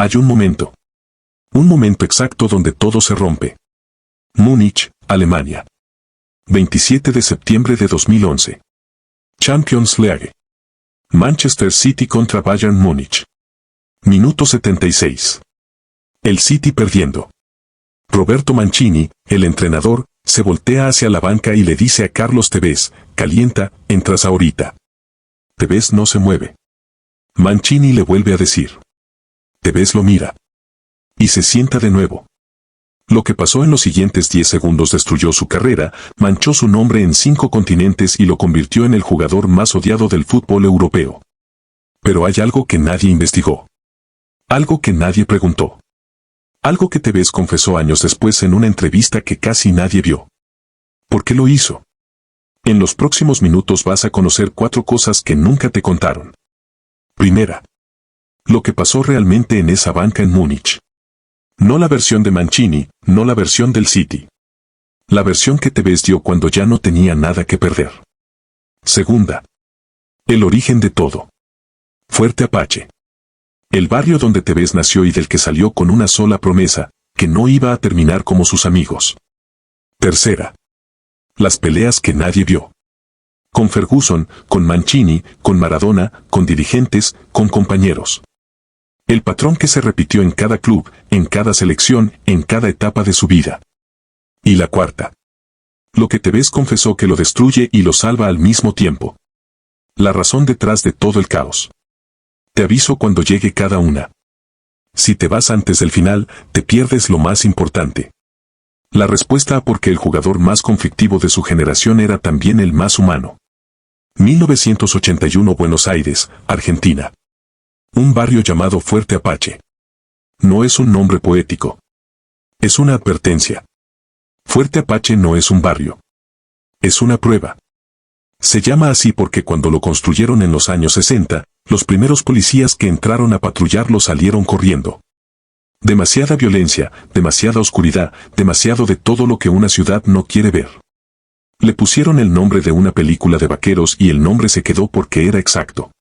Hay un momento. Un momento exacto donde todo se rompe. Múnich, Alemania. 27 de septiembre de 2011. Champions League. Manchester City contra Bayern Múnich. Minuto 76. El City perdiendo. Roberto Mancini, el entrenador, se voltea hacia la banca y le dice a Carlos Tevez, calienta, entras ahorita. Tevez no se mueve. Mancini le vuelve a decir. Tevez lo mira. Y se sienta de nuevo. Lo que pasó en los siguientes 10 segundos destruyó su carrera, manchó su nombre en 5 continentes y lo convirtió en el jugador más odiado del fútbol europeo. Pero hay algo que nadie investigó. Algo que nadie preguntó. Algo que Tevez confesó años después en una entrevista que casi nadie vio. ¿Por qué lo hizo? En los próximos minutos vas a conocer 4 cosas que nunca te contaron. Primera. Lo que pasó realmente en esa banca en Múnich. No la versión de Mancini, no la versión del City. La versión que Tevez dio cuando ya no tenía nada que perder. Segunda. El origen de todo. Fuerte Apache. El barrio donde Tevez nació y del que salió con una sola promesa, que no iba a terminar como sus amigos. Tercera. Las peleas que nadie vio. Con Ferguson, con Mancini, con Maradona, con dirigentes, con compañeros. El patrón que se repitió en cada club, en cada selección, en cada etapa de su vida. Y la cuarta. Lo que Tevez confesó que lo destruye y lo salva al mismo tiempo. La razón detrás de todo el caos. Te aviso cuando llegue cada una. Si te vas antes del final, te pierdes lo más importante. La respuesta a por qué el jugador más conflictivo de su generación era también el más humano. 1981 Buenos Aires, Argentina. Un barrio llamado Fuerte Apache. No es un nombre poético. Es una advertencia. Fuerte Apache no es un barrio. Es una prueba. Se llama así porque cuando lo construyeron en los años 60, los primeros policías que entraron a patrullarlo salieron corriendo. Demasiada violencia, demasiada oscuridad, demasiado de todo lo que una ciudad no quiere ver. Le pusieron el nombre de una película de vaqueros y el nombre se quedó porque era exacto.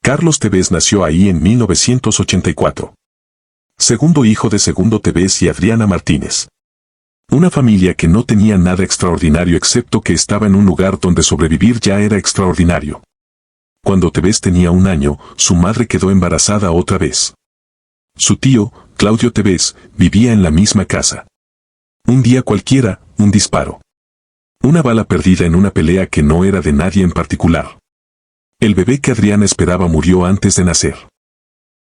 Carlos Tevez nació ahí en 1984. Segundo hijo de Segundo Tevez y Adriana Martínez. Una familia que no tenía nada extraordinario excepto que estaba en un lugar donde sobrevivir ya era extraordinario. Cuando Tevez tenía 1 año, su madre quedó embarazada otra vez. Su tío, Claudio Tevez, vivía en la misma casa. Un día cualquiera, un disparo. Una bala perdida en una pelea que no era de nadie en particular. El bebé que Adriana esperaba murió antes de nacer.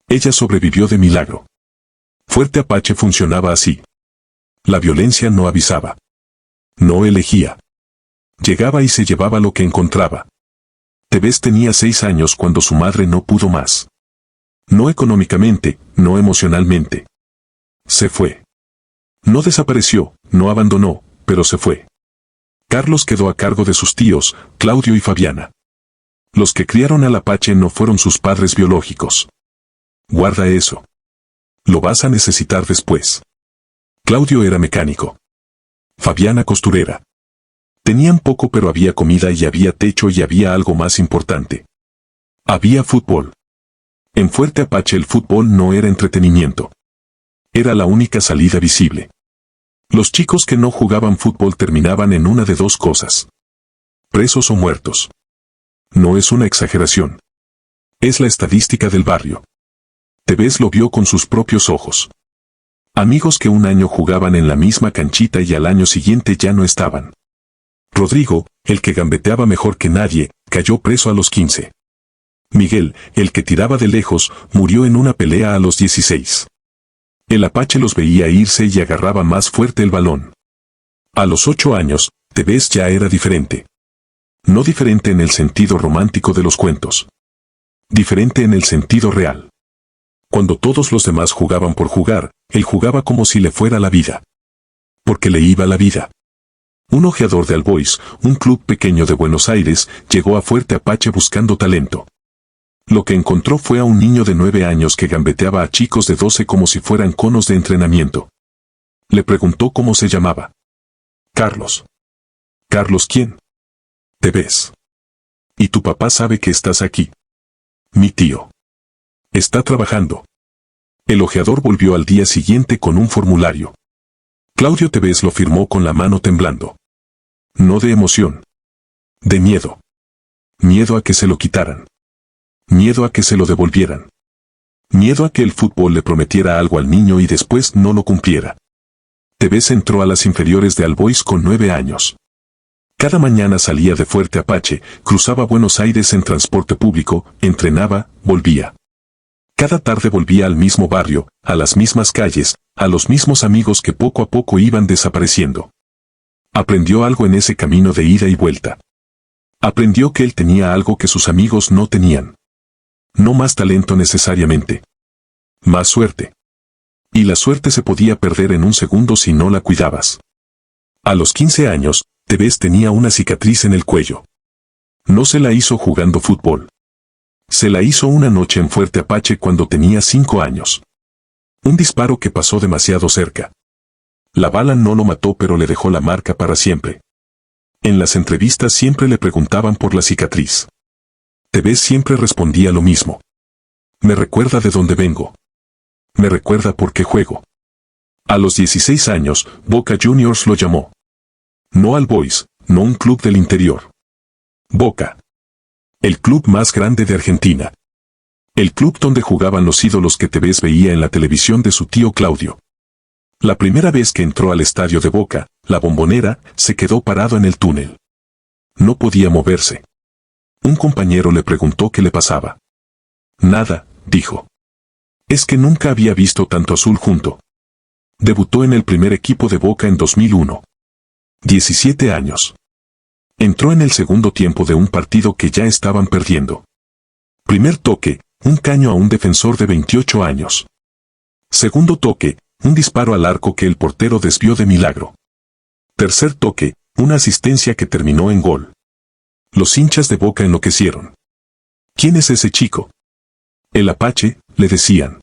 Ella sobrevivió de milagro. Fuerte Apache funcionaba así. La violencia no avisaba. No elegía. Llegaba y se llevaba lo que encontraba. Tevez tenía 6 años cuando su madre no pudo más. No económicamente, no emocionalmente. Se fue. No desapareció, no abandonó, pero se fue. Carlos quedó a cargo de sus tíos, Claudio y Fabiana. Los que criaron al Apache no fueron sus padres biológicos. Guarda eso. Lo vas a necesitar después. Claudio era mecánico. Fabiana costurera. Tenían poco pero había comida y había techo y había algo más importante. Había fútbol. En Fuerte Apache el fútbol no era entretenimiento. Era la única salida visible. Los chicos que no jugaban fútbol terminaban en una de 2 cosas. Presos o muertos. No es una exageración. Es la estadística del barrio. Tevez lo vio con sus propios ojos. Amigos que 1 año jugaban en la misma canchita y al año siguiente ya no estaban. Rodrigo, el que gambeteaba mejor que nadie, cayó preso a los 15. Miguel, el que tiraba de lejos, murió en una pelea a los 16. El Apache los veía irse y agarraba más fuerte el balón. A los 8 años, Tevez ya era diferente. No diferente en el sentido romántico de los cuentos. Diferente en el sentido real. Cuando todos los demás jugaban por jugar, él jugaba como si le fuera la vida. Porque le iba la vida. Un ojeador de All Boys, un club pequeño de Buenos Aires, llegó a Fuerte Apache buscando talento. Lo que encontró fue a un niño de 9 años que gambeteaba a chicos de 12 como si fueran conos de entrenamiento. Le preguntó cómo se llamaba. Carlos. ¿Carlos quién? Tevez. ¿Y tu papá sabe que estás aquí? Mi tío. Está trabajando. El ojeador volvió al día siguiente con un formulario. Claudio Tevez lo firmó con la mano temblando. No de emoción. De miedo. Miedo a que se lo quitaran. Miedo a que se lo devolvieran. Miedo a que el fútbol le prometiera algo al niño y después no lo cumpliera. Tevez entró a las inferiores de All Boys con 9 años. Cada mañana salía de Fuerte Apache, cruzaba Buenos Aires en transporte público, entrenaba, volvía. Cada tarde volvía al mismo barrio, a las mismas calles, a los mismos amigos que poco a poco iban desapareciendo. Aprendió algo en ese camino de ida y vuelta. Aprendió que él tenía algo que sus amigos no tenían. No más talento necesariamente. Más suerte. Y la suerte se podía perder en un segundo si no la cuidabas. A los 15 años, Tevez tenía una cicatriz en el cuello. No se la hizo jugando fútbol. Se la hizo una noche en Fuerte Apache cuando tenía 5 años. Un disparo que pasó demasiado cerca. La bala no lo mató pero le dejó la marca para siempre. En las entrevistas siempre le preguntaban por la cicatriz. Tevez siempre respondía lo mismo. Me recuerda de dónde vengo. Me recuerda por qué juego. A los 16 años, Boca Juniors lo llamó. No All Boys, no un club del interior. Boca. El club más grande de Argentina. El club donde jugaban los ídolos que Tevez veía en la televisión de su tío Claudio. La primera vez que entró al estadio de Boca, la Bombonera, se quedó parado en el túnel. No podía moverse. Un compañero le preguntó qué le pasaba. Nada, dijo. Es que nunca había visto tanto azul junto. Debutó en el primer equipo de Boca en 2001. 17 años. Entró en el segundo tiempo de un partido que ya estaban perdiendo. Primer toque, un caño a un defensor de 28 años. Segundo toque, un disparo al arco que el portero desvió de milagro. Tercer toque, una asistencia que terminó en gol. Los hinchas de Boca enloquecieron. ¿Quién es ese chico? El Apache, le decían.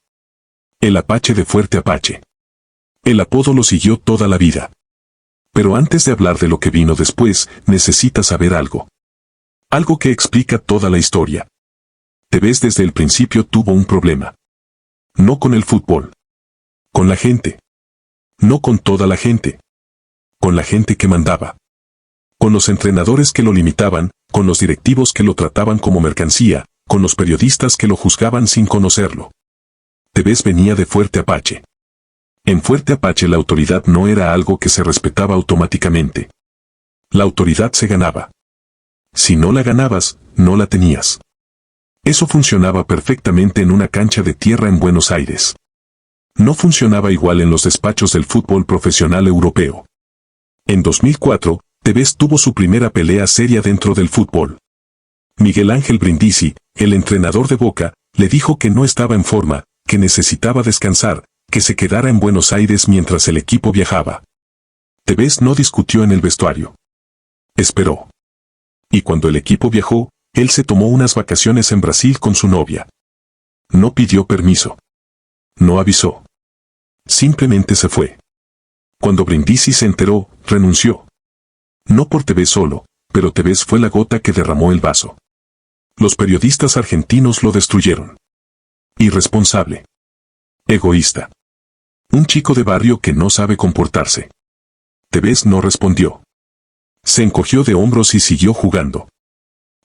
El Apache de Fuerte Apache. El apodo lo siguió toda la vida. Pero antes de hablar de lo que vino después, necesitas saber algo. Algo que explica toda la historia. Tevez desde el principio tuvo un problema. No con el fútbol. Con la gente. No con toda la gente. Con la gente que mandaba. Con los entrenadores que lo limitaban, con los directivos que lo trataban como mercancía, con los periodistas que lo juzgaban sin conocerlo. Tevez venía de Fuerte Apache. En Fuerte Apache la autoridad no era algo que se respetaba automáticamente. La autoridad se ganaba. Si no la ganabas, no la tenías. Eso funcionaba perfectamente en una cancha de tierra en Buenos Aires. No funcionaba igual en los despachos del fútbol profesional europeo. En 2004, Tevez tuvo su primera pelea seria dentro del fútbol. Miguel Ángel Brindisi, el entrenador de Boca, le dijo que no estaba en forma, que necesitaba descansar, que se quedara en Buenos Aires mientras el equipo viajaba. Tevez no discutió en el vestuario. Esperó. Y cuando el equipo viajó, él se tomó unas vacaciones en Brasil con su novia. No pidió permiso. No avisó. Simplemente se fue. Cuando Brindisi se enteró, renunció. No por Tevez solo, pero Tevez fue la gota que derramó el vaso. Los periodistas argentinos lo destruyeron. Irresponsable. Egoísta. Un chico de barrio que no sabe comportarse. Tevez no respondió. Se encogió de hombros y siguió jugando.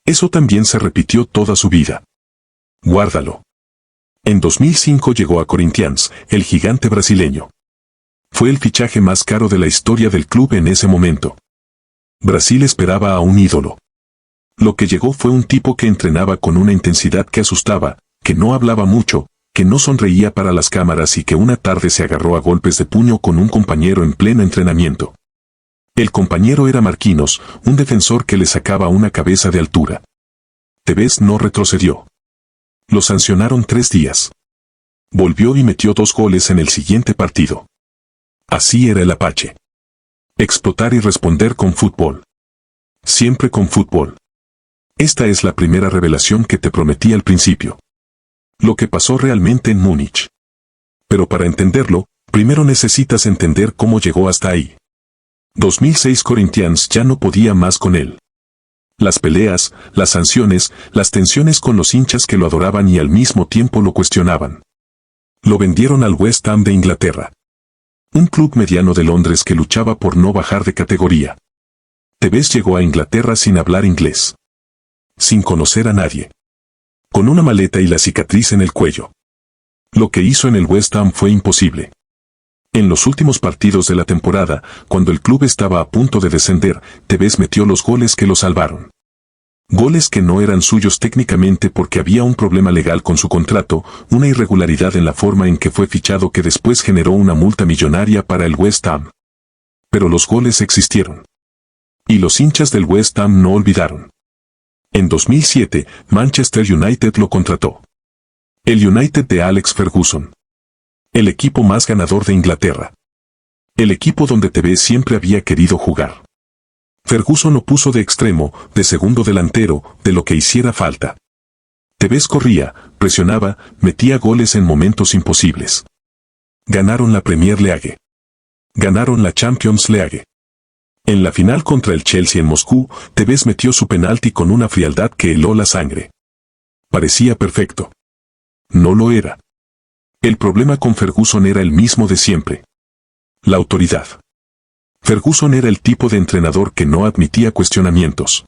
Eso también se repitió toda su vida. Guárdalo. En 2005 llegó a Corinthians, el gigante brasileño. Fue el fichaje más caro de la historia del club en ese momento. Brasil esperaba a un ídolo. Lo que llegó fue un tipo que entrenaba con una intensidad que asustaba, que no hablaba mucho, que no sonreía para las cámaras y que una tarde se agarró a golpes de puño con un compañero en pleno entrenamiento. El compañero era Marquinhos, un defensor que le sacaba una cabeza de altura. Tevez no retrocedió. Lo sancionaron 3 días. Volvió y metió 2 goles en el siguiente partido. Así era el Apache. Explotar y responder con fútbol. Siempre con fútbol. Esta es la primera revelación que te prometí al principio. Lo que pasó realmente en Múnich. Pero para entenderlo, primero necesitas entender cómo llegó hasta ahí. 2006 Corinthians ya no podía más con él. Las peleas, las sanciones, las tensiones con los hinchas que lo adoraban y al mismo tiempo lo cuestionaban. Lo vendieron al West Ham de Inglaterra. Un club mediano de Londres que luchaba por no bajar de categoría. Tevez llegó a Inglaterra sin hablar inglés. Sin conocer a nadie. Con una maleta y la cicatriz en el cuello. Lo que hizo en el West Ham fue imposible. En los últimos partidos de la temporada, cuando el club estaba a punto de descender, Tevez metió los goles que lo salvaron. Goles que no eran suyos técnicamente porque había un problema legal con su contrato, una irregularidad en la forma en que fue fichado que después generó una multa millonaria para el West Ham. Pero los goles existieron. Y los hinchas del West Ham no olvidaron. En 2007, Manchester United lo contrató. El United de Alex Ferguson. El equipo más ganador de Inglaterra. El equipo donde Tevez siempre había querido jugar. Ferguson lo puso de extremo, de segundo delantero, de lo que hiciera falta. Tevez corría, presionaba, metía goles en momentos imposibles. Ganaron la Premier League. Ganaron la Champions League. En la final contra el Chelsea en Moscú, Tevez metió su penalti con una frialdad que heló la sangre. Parecía perfecto. No lo era. El problema con Ferguson era el mismo de siempre. La autoridad. Ferguson era el tipo de entrenador que no admitía cuestionamientos.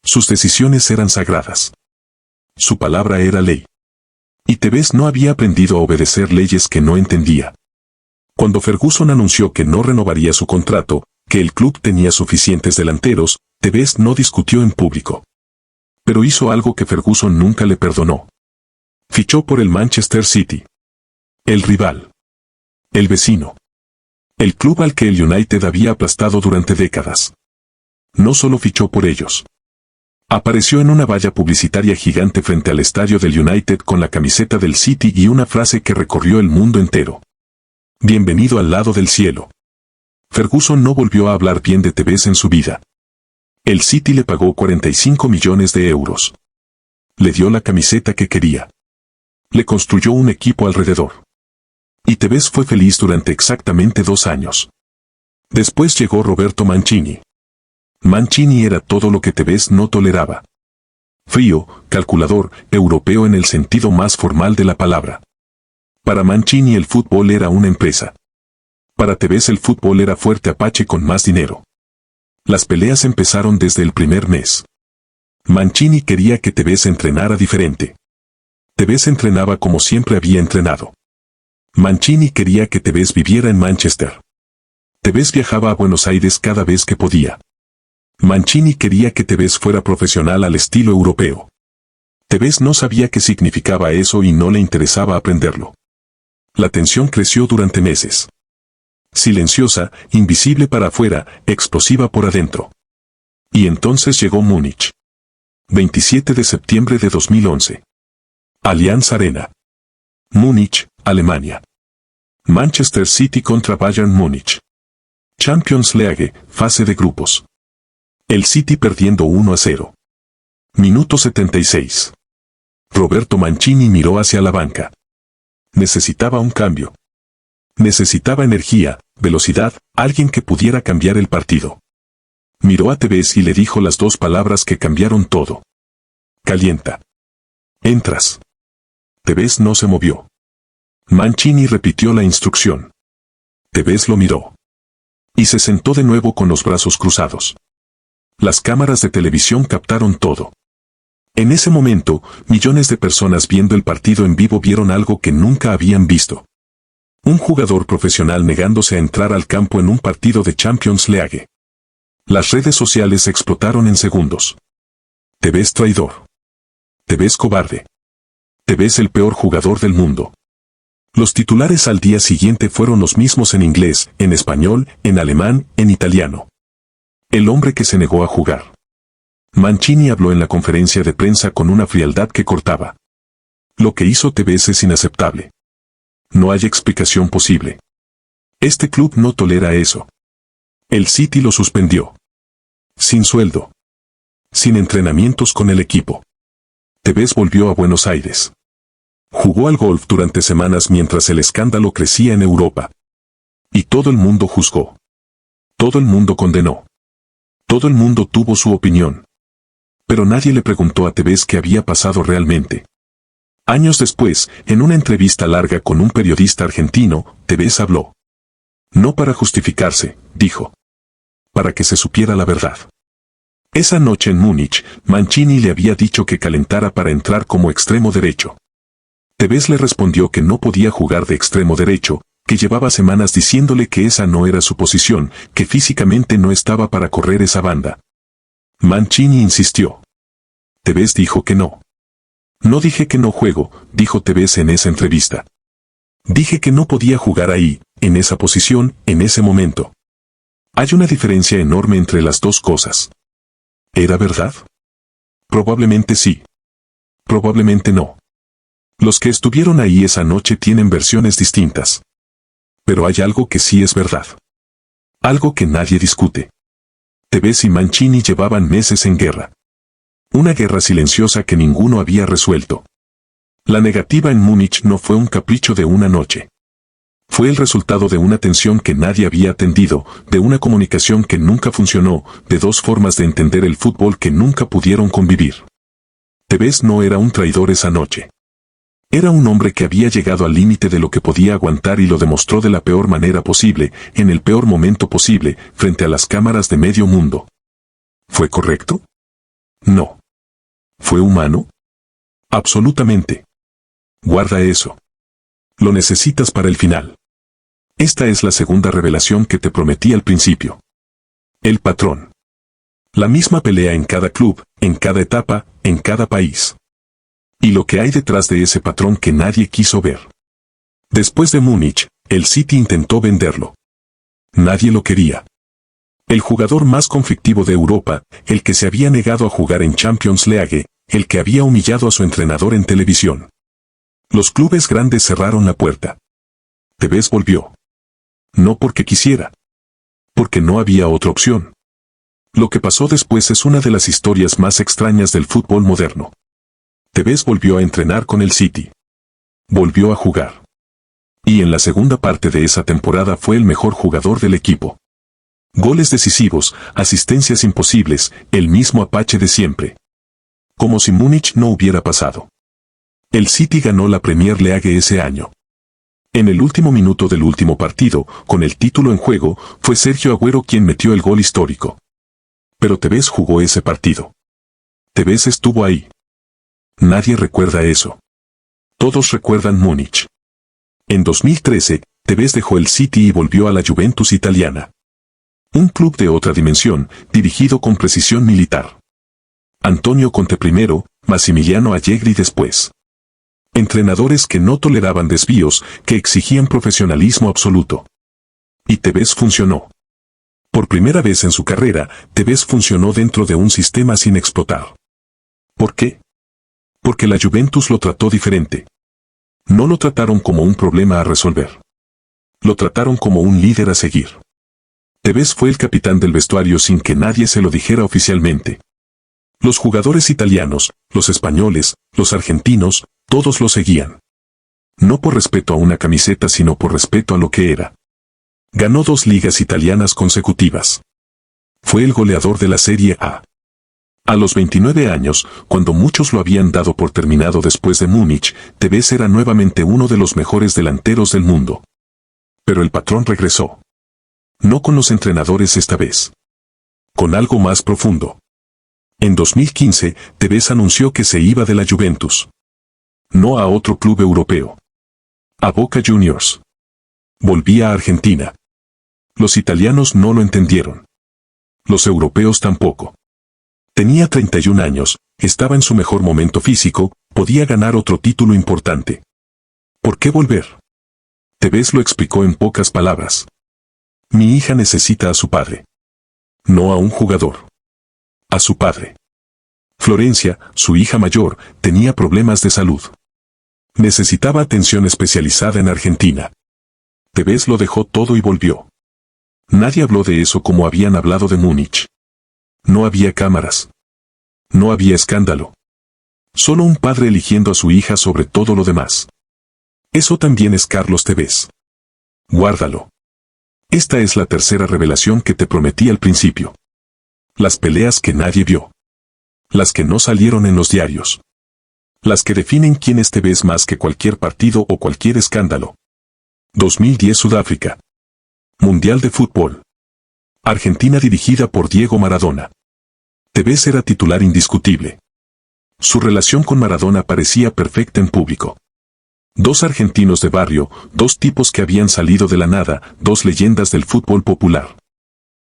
Sus decisiones eran sagradas. Su palabra era ley. Y Tevez no había aprendido a obedecer leyes que no entendía. Cuando Ferguson anunció que no renovaría su contrato, que el club tenía suficientes delanteros, Tevez no discutió en público. Pero hizo algo que Ferguson nunca le perdonó. Fichó por el Manchester City. El rival. El vecino. El club al que el United había aplastado durante décadas. No solo fichó por ellos. Apareció en una valla publicitaria gigante frente al estadio del United con la camiseta del City y una frase que recorrió el mundo entero. Bienvenido al lado del cielo. Ferguson no volvió a hablar bien de Tevez en su vida. El City le pagó 45 millones de euros. Le dio la camiseta que quería. Le construyó un equipo alrededor. Y Tevez fue feliz durante exactamente 2 años. Después llegó Roberto Mancini. Mancini era todo lo que Tevez no toleraba. Frío, calculador, europeo en el sentido más formal de la palabra. Para Mancini el fútbol era una empresa. Para Tevez el fútbol era Fuerte Apache con más dinero. Las peleas empezaron desde el primer mes. Mancini quería que Tevez entrenara diferente. Tevez entrenaba como siempre había entrenado. Mancini quería que Tevez viviera en Manchester. Tevez viajaba a Buenos Aires cada vez que podía. Mancini quería que Tevez fuera profesional al estilo europeo. Tevez no sabía qué significaba eso y no le interesaba aprenderlo. La tensión creció durante meses. Silenciosa, invisible para afuera, explosiva por adentro. Y entonces llegó Múnich. 27 de septiembre de 2011. Allianz Arena. Múnich, Alemania. Manchester City contra Bayern Múnich. Champions League, fase de grupos. El City perdiendo 1-0. Minuto 76. Roberto Mancini miró hacia la banca. Necesitaba un cambio. Necesitaba energía, velocidad, alguien que pudiera cambiar el partido. Miró a Tevez y le dijo las 2 palabras que cambiaron todo. Calienta. Entras. Tevez no se movió. Mancini repitió la instrucción. Tevez lo miró. Y se sentó de nuevo con los brazos cruzados. Las cámaras de televisión captaron todo. En ese momento, millones de personas viendo el partido en vivo vieron algo que nunca habían visto. Un jugador profesional negándose a entrar al campo en un partido de Champions League. Las redes sociales explotaron en segundos. Tevez traidor. Tevez cobarde. Tevez el peor jugador del mundo. Los titulares al día siguiente fueron los mismos en inglés, en español, en alemán, en italiano. El hombre que se negó a jugar. Mancini habló en la conferencia de prensa con una frialdad que cortaba. Lo que hizo Tevez es inaceptable. No hay explicación posible. Este club no tolera eso. El City lo suspendió. Sin sueldo. Sin entrenamientos con el equipo. Tevez volvió a Buenos Aires. Jugó al golf durante semanas mientras el escándalo crecía en Europa. Y todo el mundo juzgó. Todo el mundo condenó. Todo el mundo tuvo su opinión. Pero nadie le preguntó a Tevez qué había pasado realmente. Años después, en una entrevista larga con un periodista argentino, Tevez habló. No para justificarse, dijo. Para que se supiera la verdad. Esa noche en Múnich, Mancini le había dicho que calentara para entrar como extremo derecho. Tevez le respondió que no podía jugar de extremo derecho, que llevaba semanas diciéndole que esa no era su posición, que físicamente no estaba para correr esa banda. Mancini insistió. Tevez dijo que no. No dije que no juego, dijo Tevez en esa entrevista. Dije que no podía jugar ahí, en esa posición, en ese momento. Hay una diferencia enorme entre las dos cosas. ¿Era verdad? Probablemente sí. Probablemente no. Los que estuvieron ahí esa noche tienen versiones distintas. Pero hay algo que sí es verdad. Algo que nadie discute. Tevez y Mancini llevaban meses en guerra. Una guerra silenciosa que ninguno había resuelto. La negativa en Múnich no fue un capricho de una noche. Fue el resultado de una tensión que nadie había atendido, de una comunicación que nunca funcionó, de dos formas de entender el fútbol que nunca pudieron convivir. Tevez no era un traidor esa noche. Era un hombre que había llegado al límite de lo que podía aguantar y lo demostró de la peor manera posible, en el peor momento posible, frente a las cámaras de medio mundo. ¿Fue correcto? No. ¿Fue humano? Absolutamente. Guarda eso. Lo necesitas para el final. Esta es la segunda revelación que te prometí al principio. El patrón. La misma pelea en cada club, en cada etapa, en cada país. Y lo que hay detrás de ese patrón que nadie quiso ver. Después de Múnich, el City intentó venderlo. Nadie lo quería. El jugador más conflictivo de Europa, el que se había negado a jugar en Champions League, el que había humillado a su entrenador en televisión. Los clubes grandes cerraron la puerta. Tevez volvió. No porque quisiera. Porque no había otra opción. Lo que pasó después es una de las historias más extrañas del fútbol moderno. Tevez volvió a entrenar con el City. Volvió a jugar. Y en la segunda parte de esa temporada fue el mejor jugador del equipo. Goles decisivos, asistencias imposibles, el mismo Apache de siempre. Como si Múnich no hubiera pasado. El City ganó la Premier League ese año. En el último minuto del último partido, con el título en juego, fue Sergio Agüero quien metió el gol histórico. Pero Tevez jugó ese partido. Tevez estuvo ahí. Nadie recuerda eso. Todos recuerdan Múnich. En 2013, Tevez dejó el City y volvió a la Juventus italiana. Un club de otra dimensión, dirigido con precisión militar. Antonio Conte primero, Massimiliano Allegri después. Entrenadores que no toleraban desvíos, que exigían profesionalismo absoluto. Y Tevez funcionó. Por primera vez en su carrera, Tevez funcionó dentro de un sistema sin explotar. ¿Por qué? Porque la Juventus lo trató diferente. No lo trataron como un problema a resolver. Lo trataron como un líder a seguir. Tevez fue el capitán del vestuario sin que nadie se lo dijera oficialmente. Los jugadores italianos, los españoles, los argentinos, todos lo seguían. No por respeto a una camiseta sino por respeto a lo que era. Ganó 2 ligas italianas consecutivas. Fue el goleador de la Serie A. A los 29 años, cuando muchos lo habían dado por terminado después de Múnich, Tevez era nuevamente uno de los mejores delanteros del mundo. Pero el patrón regresó. No con los entrenadores esta vez. Con algo más profundo. En 2015, Tevez anunció que se iba de la Juventus. No a otro club europeo. A Boca Juniors. Volvía a Argentina. Los italianos no lo entendieron. Los europeos tampoco. Tenía 31 años, estaba en su mejor momento físico, podía ganar otro título importante. ¿Por qué volver? Tevez lo explicó en pocas palabras. Mi hija necesita a su padre. No a un jugador. A su padre. Florencia, su hija mayor, tenía problemas de salud. Necesitaba atención especializada en Argentina. Tevez lo dejó todo y volvió. Nadie habló de eso como habían hablado de Múnich. No había cámaras. No había escándalo. Solo un padre eligiendo a su hija sobre todo lo demás. Eso también es Carlos Tevez. Guárdalo. Esta es la tercera revelación que te prometí al principio. Las peleas que nadie vio. Las que no salieron en los diarios. Las que definen quién es TV's más que cualquier partido o cualquier escándalo. 2010 Sudáfrica. Mundial de Fútbol. Argentina dirigida por Diego Maradona. TV's era titular indiscutible. Su relación con Maradona parecía perfecta en público. Dos argentinos de barrio, dos tipos que habían salido de la nada, dos leyendas del fútbol popular.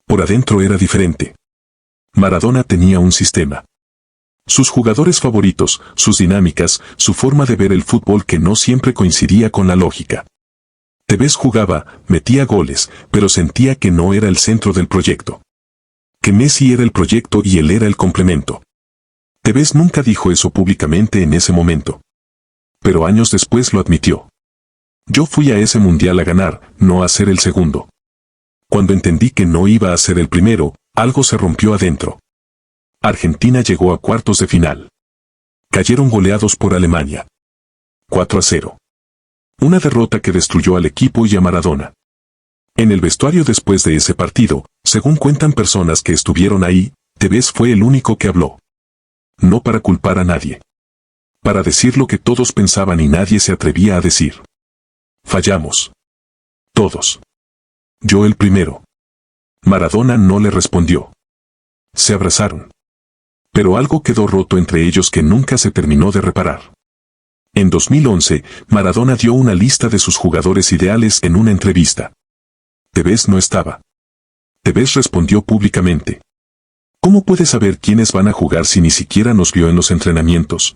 Por adentro era diferente. Maradona tenía un sistema. Sus jugadores favoritos, sus dinámicas, su forma de ver el fútbol que no siempre coincidía con la lógica. Tevez jugaba, metía goles, pero sentía que no era el centro del proyecto. Que Messi era el proyecto y él era el complemento. Tevez nunca dijo eso públicamente en ese momento. Pero años después lo admitió. Yo fui a ese mundial a ganar, no a ser el segundo. Cuando entendí que no iba a ser el primero, algo se rompió adentro. Argentina llegó a cuartos de final. Cayeron goleados por Alemania. 4-0. Una derrota que destruyó al equipo y a Maradona. En el vestuario después de ese partido, según cuentan personas que estuvieron ahí, Tevez fue el único que habló. No para culpar a nadie. Para decir lo que todos pensaban y nadie se atrevía a decir. Fallamos. Todos. Yo el primero. Maradona no le respondió. Se abrazaron. Pero algo quedó roto entre ellos que nunca se terminó de reparar. En 2011, Maradona dio una lista de sus jugadores ideales en una entrevista. Tevez no estaba. Tevez respondió públicamente. ¿Cómo puede saber quiénes van a jugar si ni siquiera nos vio en los entrenamientos?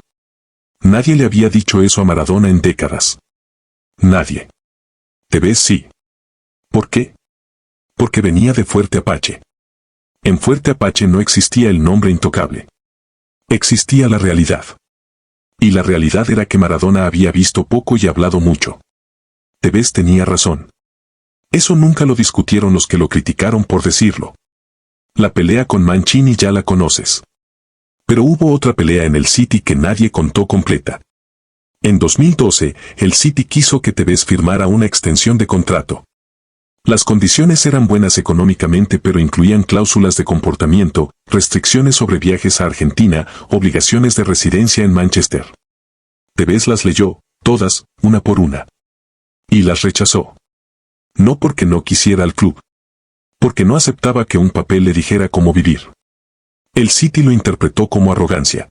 Nadie le había dicho eso a Maradona en décadas. Nadie. Tevez sí. ¿Por qué? Porque venía de Fuerte Apache. En Fuerte Apache no existía el nombre intocable. Existía la realidad. Y la realidad era que Maradona había visto poco y hablado mucho. Tevez tenía razón. Eso nunca lo discutieron los que lo criticaron por decirlo. La pelea con Mancini ya la conoces. Pero hubo otra pelea en el City que nadie contó completa. En 2012, el City quiso que Tevez firmara una extensión de contrato. Las condiciones eran buenas económicamente pero incluían cláusulas de comportamiento, restricciones sobre viajes a Argentina, obligaciones de residencia en Manchester. Tevez las leyó, todas, una por una. Y las rechazó. No porque no quisiera al club. Porque no aceptaba que un papel le dijera cómo vivir. El City lo interpretó como arrogancia.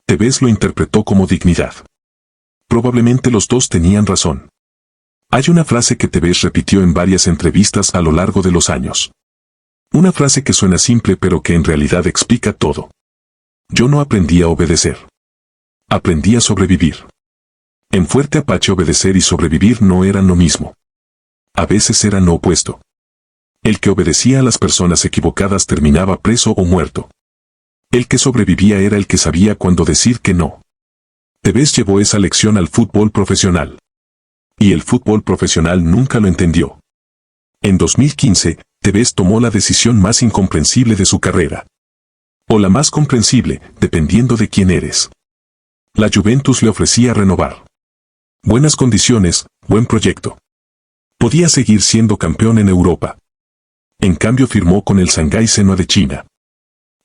Tevez lo interpretó como dignidad. Probablemente los dos tenían razón. Hay una frase que Tevez repitió en varias entrevistas a lo largo de los años. Una frase que suena simple pero que en realidad explica todo. Yo no aprendí a obedecer. Aprendí a sobrevivir. En Fuerte Apache obedecer y sobrevivir no eran lo mismo. A veces eran lo opuesto. El que obedecía a las personas equivocadas terminaba preso o muerto. El que sobrevivía era el que sabía cuándo decir que no. Tevez llevó esa lección al fútbol profesional. Y el fútbol profesional nunca lo entendió. En 2015, Tevez tomó la decisión más incomprensible de su carrera. O la más comprensible, dependiendo de quién eres. La Juventus le ofrecía renovar. Buenas condiciones, buen proyecto. Podía seguir siendo campeón en Europa. En cambio firmó con el Shanghái Shenhua de China.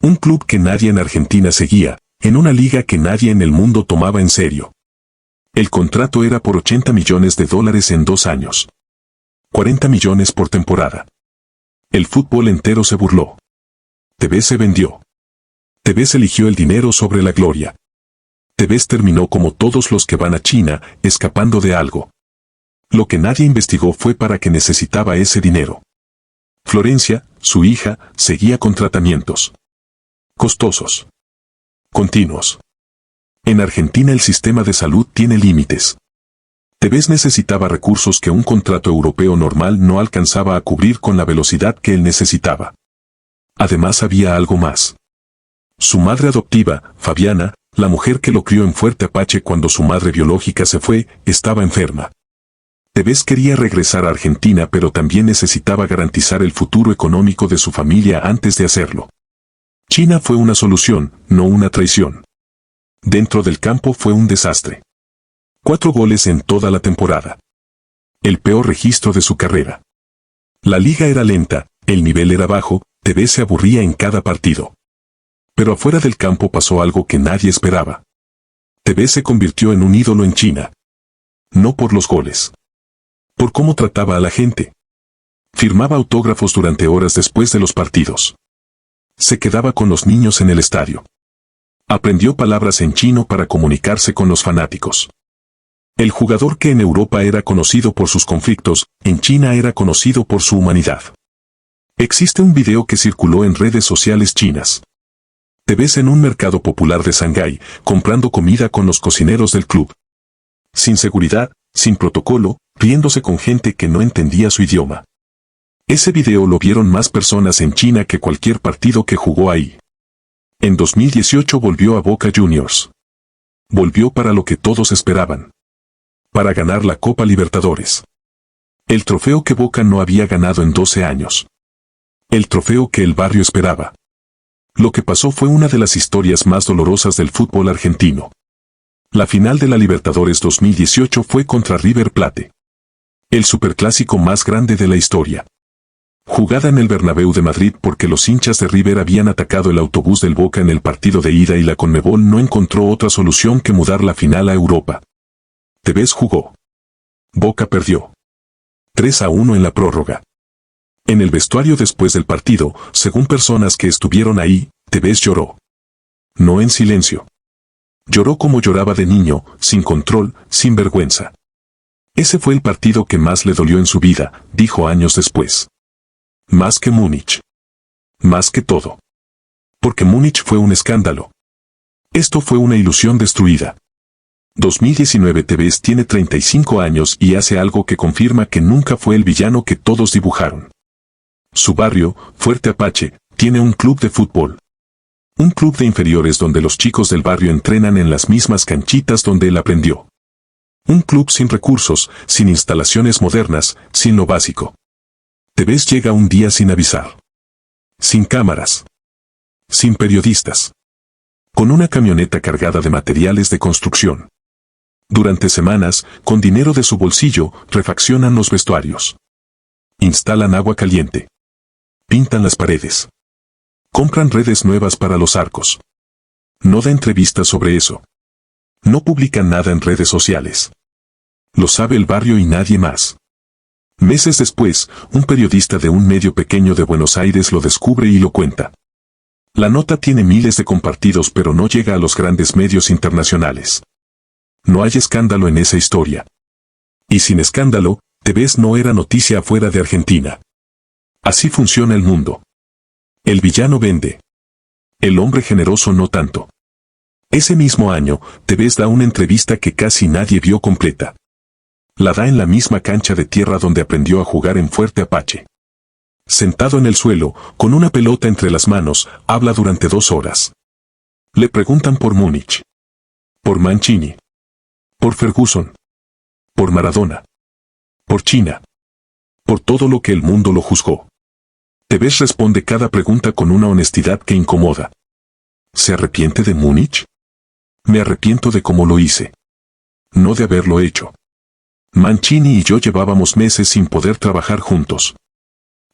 Un club que nadie en Argentina seguía, en una liga que nadie en el mundo tomaba en serio. El contrato era por $80 millones en 2 años. 40 millones por temporada. El fútbol entero se burló. Tevez se vendió. Tevez eligió el dinero sobre la gloria. Tevez terminó como todos los que van a China, escapando de algo. Lo que nadie investigó fue para qué necesitaba ese dinero. Florencia, su hija, seguía con tratamientos. Costosos. Continuos. En Argentina el sistema de salud tiene límites. Tevez necesitaba recursos que un contrato europeo normal no alcanzaba a cubrir con la velocidad que él necesitaba. Además había algo más. Su madre adoptiva, Fabiana, la mujer que lo crió en Fuerte Apache cuando su madre biológica se fue, estaba enferma. Tevez quería regresar a Argentina pero también necesitaba garantizar el futuro económico de su familia antes de hacerlo. China fue una solución, no una traición. Dentro del campo fue un desastre. 4 goles en toda la temporada. El peor registro de su carrera. La liga era lenta, el nivel era bajo, Tevez se aburría en cada partido. Pero afuera del campo pasó algo que nadie esperaba. Tevez se convirtió en un ídolo en China. No por los goles. Por cómo trataba a la gente. Firmaba autógrafos durante horas después de los partidos. Se quedaba con los niños en el estadio. Aprendió palabras en chino para comunicarse con los fanáticos. El jugador que en Europa era conocido por sus conflictos, en China era conocido por su humanidad. Existe un video que circuló en redes sociales chinas. Tevez en un mercado popular de Shanghái, comprando comida con los cocineros del club. Sin seguridad, sin protocolo, riéndose con gente que no entendía su idioma. Ese video lo vieron más personas en China que cualquier partido que jugó ahí. En 2018 volvió a Boca Juniors. Volvió para lo que todos esperaban. Para ganar la Copa Libertadores. El trofeo que Boca no había ganado en 12 años. El trofeo que el barrio esperaba. Lo que pasó fue una de las historias más dolorosas del fútbol argentino. La final de la Libertadores 2018 fue contra River Plate. El superclásico más grande de la historia. Jugada en el Bernabéu de Madrid porque los hinchas de River habían atacado el autobús del Boca en el partido de ida y la Conmebol no encontró otra solución que mudar la final a Europa. Tevez jugó. Boca perdió. 3-1 en la prórroga. En el vestuario después del partido, según personas que estuvieron ahí, Tevez lloró. No en silencio. Lloró como lloraba de niño, sin control, sin vergüenza. Ese fue el partido que más le dolió en su vida, dijo años después. Más que Múnich. Más que todo. Porque Múnich fue un escándalo. Esto fue una ilusión destruida. 2019 Tevez tiene 35 años y hace algo que confirma que nunca fue el villano que todos dibujaron. Su barrio, Fuerte Apache, tiene un club de fútbol. Un club de inferiores donde los chicos del barrio entrenan en las mismas canchitas donde él aprendió. Un club sin recursos, sin instalaciones modernas, sin lo básico. Tevez llega un día sin avisar. Sin cámaras. Sin periodistas. Con una camioneta cargada de materiales de construcción. Durante semanas, con dinero de su bolsillo, refaccionan los vestuarios. Instalan agua caliente. Pintan las paredes. Compran redes nuevas para los arcos. No da entrevistas sobre eso. No publican nada en redes sociales. Lo sabe el barrio y nadie más. Meses después, un periodista de un medio pequeño de Buenos Aires lo descubre y lo cuenta. La nota tiene miles de compartidos pero no llega a los grandes medios internacionales. No hay escándalo en esa historia. Y sin escándalo, Tevez no era noticia afuera de Argentina. Así funciona el mundo. El villano vende. El hombre generoso no tanto. Ese mismo año, Tevez da una entrevista que casi nadie vio completa. La da en la misma cancha de tierra donde aprendió a jugar en Fuerte Apache. Sentado en el suelo, con una pelota entre las manos, habla durante 2 horas. Le preguntan por Múnich. Por Mancini. Por Ferguson. Por Maradona. Por China. Por todo lo que el mundo lo juzgó. Tevez responde cada pregunta con una honestidad que incomoda. ¿Se arrepiente de Múnich? Me arrepiento de cómo lo hice. No de haberlo hecho. Mancini y yo llevábamos meses sin poder trabajar juntos.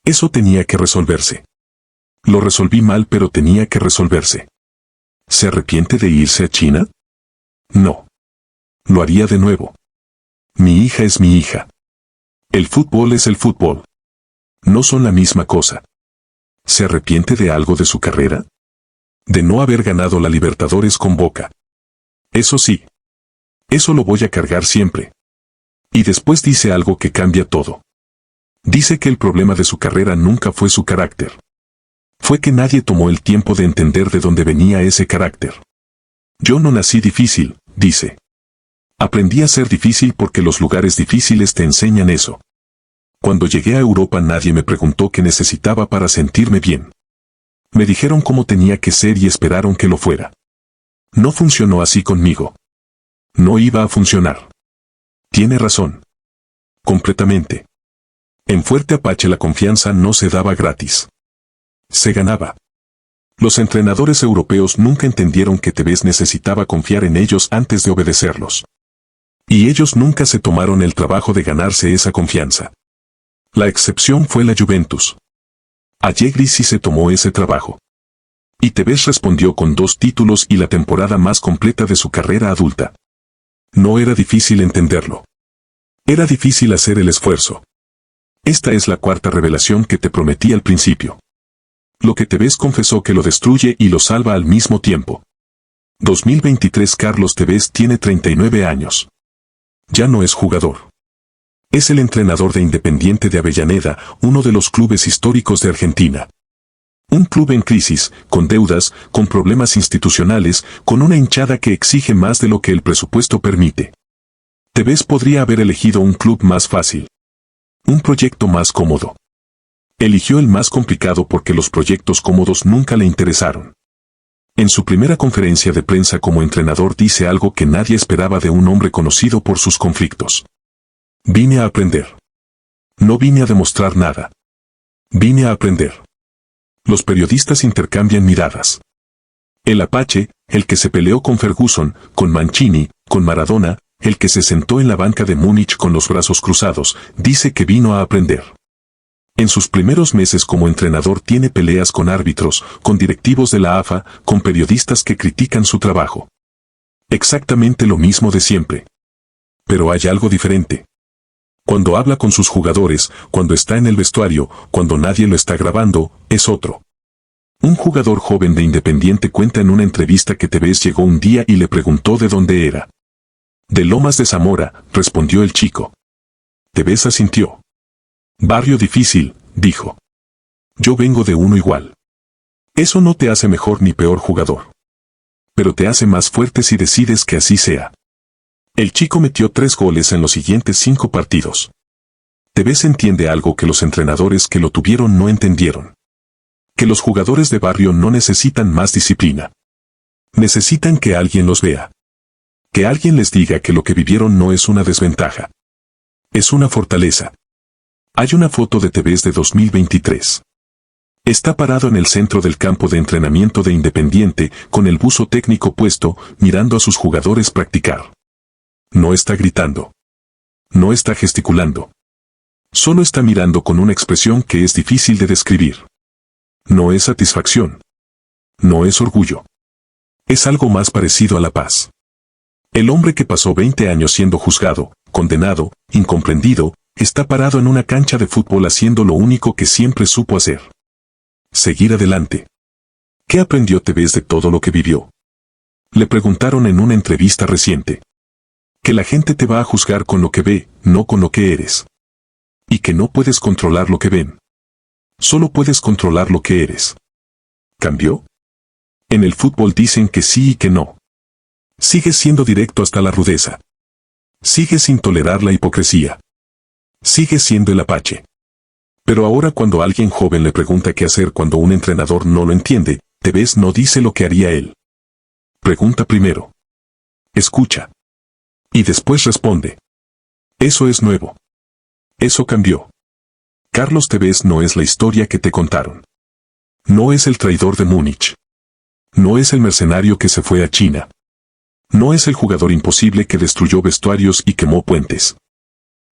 Eso tenía que resolverse. Lo resolví mal pero tenía que resolverse. ¿Se arrepiente de irse a China? No. Lo haría de nuevo. Mi hija es mi hija. El fútbol es el fútbol. No son la misma cosa. ¿Se arrepiente de algo de su carrera? De no haber ganado la Libertadores con Boca. Eso sí. Eso lo voy a cargar siempre. Y después dice algo que cambia todo. Dice que el problema de su carrera nunca fue su carácter. Fue que nadie tomó el tiempo de entender de dónde venía ese carácter. Yo no nací difícil, dice. Aprendí a ser difícil porque los lugares difíciles te enseñan eso. Cuando llegué a Europa nadie me preguntó qué necesitaba para sentirme bien. Me dijeron cómo tenía que ser y esperaron que lo fuera. No funcionó así conmigo. No iba a funcionar. Tiene razón. Completamente. En Fuerte Apache la confianza no se daba gratis. Se ganaba. Los entrenadores europeos nunca entendieron que Tevez necesitaba confiar en ellos antes de obedecerlos. Y ellos nunca se tomaron el trabajo de ganarse esa confianza. La excepción fue la Juventus. Allegri sí se tomó ese trabajo. Y Tevez respondió con 2 títulos y la temporada más completa de su carrera adulta. No era difícil entenderlo. Era difícil hacer el esfuerzo. Esta es la 4ª revelación que te prometí al principio. Lo que Tevez confesó que lo destruye y lo salva al mismo tiempo. 2023 Carlos Tevez tiene 39 años. Ya no es jugador. Es el entrenador de Independiente de Avellaneda, uno de los clubes históricos de Argentina. Un club en crisis, con deudas, con problemas institucionales, con una hinchada que exige más de lo que el presupuesto permite. Tevez podría haber elegido un club más fácil. Un proyecto más cómodo. Eligió el más complicado porque los proyectos cómodos nunca le interesaron. En su primera conferencia de prensa como entrenador dice algo que nadie esperaba de un hombre conocido por sus conflictos. Vine a aprender. No vine a demostrar nada. Vine a aprender. Los periodistas intercambian miradas. El Apache, el que se peleó con Ferguson, con Mancini, con Maradona, el que se sentó en la banca de Múnich con los brazos cruzados, dice que vino a aprender. En sus primeros meses como entrenador tiene peleas con árbitros, con directivos de la AFA, con periodistas que critican su trabajo. Exactamente lo mismo de siempre. Pero hay algo diferente. Cuando habla con sus jugadores, cuando está en el vestuario, cuando nadie lo está grabando, es otro. Un jugador joven de Independiente cuenta en una entrevista que Tevez llegó un día y le preguntó de dónde era. De Lomas de Zamora, respondió el chico. Tevez asintió. Barrio difícil, dijo. Yo vengo de uno igual. Eso no te hace mejor ni peor jugador. Pero te hace más fuerte si decides que así sea. El chico metió 3 goles en los siguientes 5 partidos. Tevez entiende algo que los entrenadores que lo tuvieron no entendieron. Que los jugadores de barrio no necesitan más disciplina. Necesitan que alguien los vea. Que alguien les diga que lo que vivieron no es una desventaja. Es una fortaleza. Hay una foto de Tevez de 2023. Está parado en el centro del campo de entrenamiento de Independiente, con el buzo técnico puesto, mirando a sus jugadores practicar. No está gritando. No está gesticulando. Solo está mirando con una expresión que es difícil de describir. No es satisfacción. No es orgullo. Es algo más parecido a la paz. El hombre que pasó 20 años siendo juzgado, condenado, incomprendido, está parado en una cancha de fútbol haciendo lo único que siempre supo hacer. Seguir adelante. ¿Qué aprendió Tevez de todo lo que vivió? Le preguntaron en una entrevista reciente. Que la gente te va a juzgar con lo que ve, no con lo que eres. Y que no puedes controlar lo que ven. Solo puedes controlar lo que eres. ¿Cambió? En el fútbol dicen que sí y que no. Sigues siendo directo hasta la rudeza. Sigues sin tolerar la hipocresía. Sigues siendo el Apache. Pero ahora cuando alguien joven le pregunta qué hacer cuando un entrenador no lo entiende, Tevez no dice lo que haría él. Pregunta primero. Escucha. Y después responde. Eso es nuevo. Eso cambió. Carlos Tevez no es la historia que te contaron. No es el traidor de Múnich. No es el mercenario que se fue a China. No es el jugador imposible que destruyó vestuarios y quemó puentes.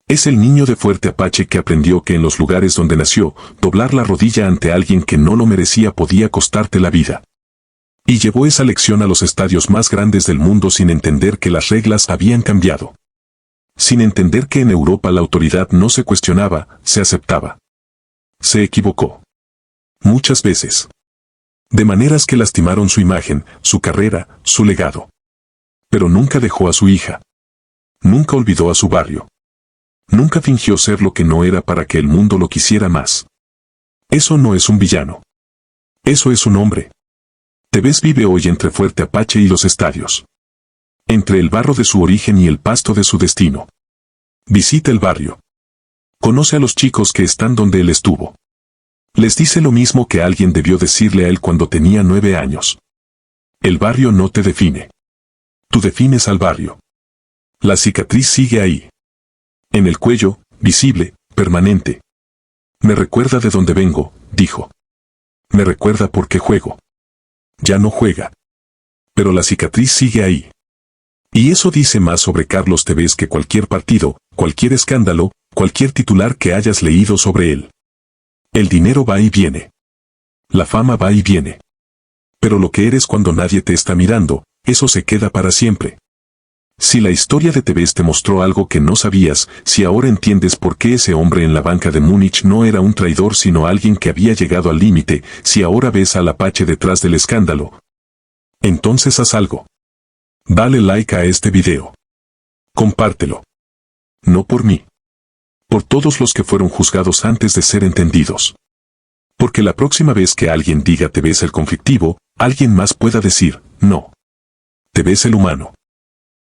Es el niño de Fuerte Apache que aprendió que en los lugares donde nació, doblar la rodilla ante alguien que no lo merecía podía costarte la vida. Y llevó esa lección a los estadios más grandes del mundo sin entender que las reglas habían cambiado. Sin entender que en Europa la autoridad no se cuestionaba, se aceptaba. Se equivocó. Muchas veces. De maneras que lastimaron su imagen, su carrera, su legado. Pero nunca dejó a su hija. Nunca olvidó a su barrio. Nunca fingió ser lo que no era para que el mundo lo quisiera más. Eso no es un villano. Eso es un hombre. Tevez vive hoy entre Fuerte Apache y los estadios. Entre el barro de su origen y el pasto de su destino. Visita el barrio. Conoce a los chicos que están donde él estuvo. Les dice lo mismo que alguien debió decirle a él cuando tenía 9 años. El barrio no te define. Tú defines al barrio. La cicatriz sigue ahí. En el cuello, visible, permanente. Me recuerda de dónde vengo, dijo. Me recuerda por qué juego. Ya no juega. Pero la cicatriz sigue ahí. Y eso dice más sobre Carlos Tevez que cualquier partido, cualquier escándalo, cualquier titular que hayas leído sobre él. El dinero va y viene. La fama va y viene. Pero lo que eres cuando nadie te está mirando, eso se queda para siempre. Si la historia de TVs te mostró algo que no sabías, si ahora entiendes por qué ese hombre en la banca de Múnich no era un traidor sino alguien que había llegado al límite, si ahora ves al Apache detrás del escándalo, entonces haz algo. Dale like a este video. Compártelo. No por mí. Por todos los que fueron juzgados antes de ser entendidos. Porque la próxima vez que alguien diga te ves el conflictivo, alguien más pueda decir, no. Te ves el humano.